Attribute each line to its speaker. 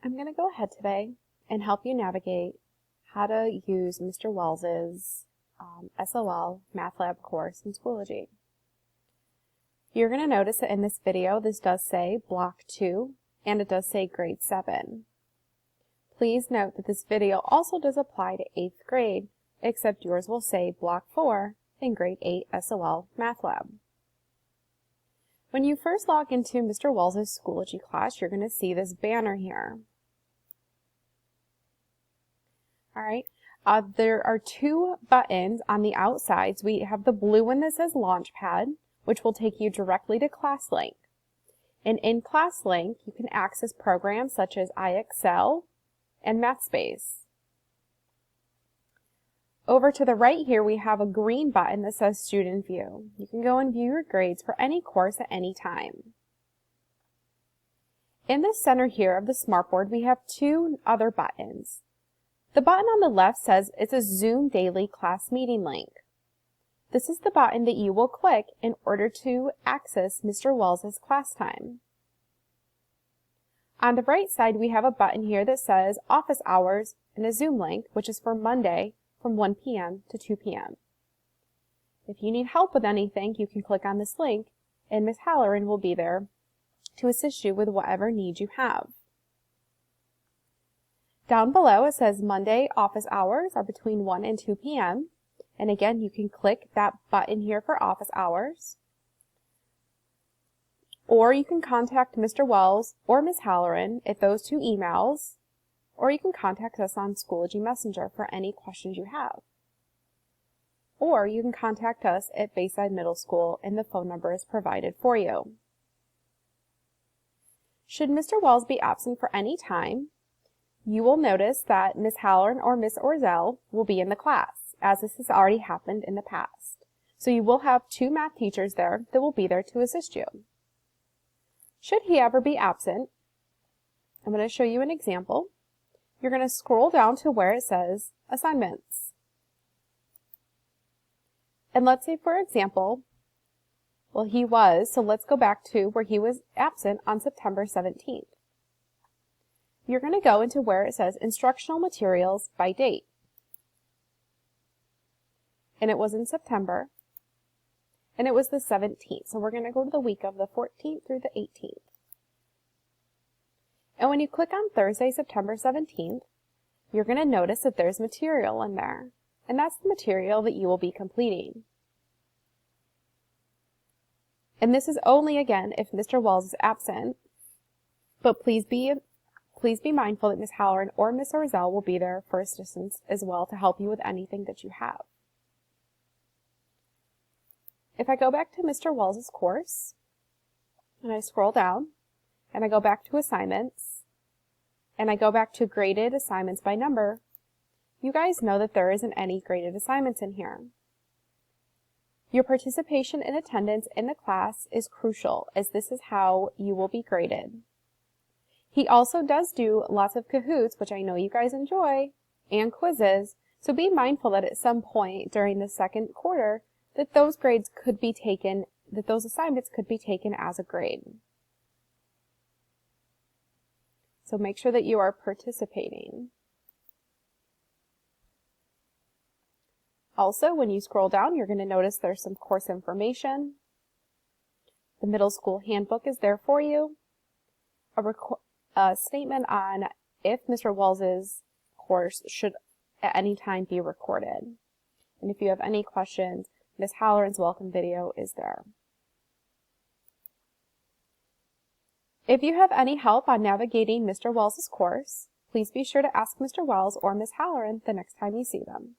Speaker 1: I'm going to go ahead today and help you navigate how to use Mr. Wells's SOL Math Lab course in Schoology. You're going to notice that in this video, this does say Block 2, and it does say Grade 7. Please note that this video also does apply to 8th grade, except yours will say Block 4 in Grade 8 SOL Math Lab. When you first log into Mr. Wells's Schoology class, you're going to see this banner here. All right, there are two buttons on the outsides. We have the blue one that says Launchpad, which will take you directly to ClassLink. And in ClassLink, you can access programs such as iExcel and MathSpace. Over to the right here, we have a green button that says Student View. You can go and view your grades for any course at any time. In the center here of the smartboard, we have two other buttons. The button on the left says it's a Zoom Daily Class Meeting link. This is the button that you will click in order to access Mr. Wells's class time. On the right side, we have a button here that says Office Hours and a Zoom link, which is for Monday from 1 p.m. to 2 p.m. If you need help with anything, you can click on this link, and Ms. Halloran will be there to assist you with whatever needs you have. Down below, it says Monday office hours are between 1 and 2 p.m. And again, you can click that button here for office hours. Or you can contact Mr. Wells or Ms. Halloran at those two emails. Or you can contact us on Schoology Messenger for any questions you have. Or you can contact us at Bayside Middle School, and the phone number is provided for you. Should Mr. Wells be absent for any time, you will notice that Ms. Halloran or Ms. Orzel will be in the class, as this has already happened in the past. So you will have two math teachers there that will be there to assist you. Should he ever be absent, I'm going to show you an example. You're going to scroll down to where it says Assignments. And let's say, for example, so let's go back to where he was absent on September 17th. You're going to go into where it says Instructional Materials by Date. And it was in September. And it was the 17th. So we're going to go to the week of the 14th through the 18th. And when you click on Thursday, September 17th, you're going to notice that there's material in there. And that's the material that you will be completing. And this is only, again, if Mr. Wells is absent. But please be mindful that Ms. Halloran or Ms. Orzel will be there for assistance as well to help you with anything that you have. If I go back to Mr. Wells's course, and I scroll down, and I go back to Assignments, and I go back to Graded Assignments by Number, you guys know that there isn't any graded assignments in here. Your participation and attendance in the class is crucial, as this is how you will be graded. He also does do lots of Kahoots, which I know you guys enjoy, and quizzes, so be mindful that at some point during the second quarter that those assignments could be taken as a grade. So make sure that you are participating. Also, when you scroll down, you're going to notice there's some course information. The middle school handbook is there for you. A statement on if Mr. Wells's course should at any time be recorded. And if you have any questions, Ms. Halloran's welcome video is there. If you have any help on navigating Mr. Wells's course, please be sure to ask Mr. Wells or Ms. Halloran the next time you see them.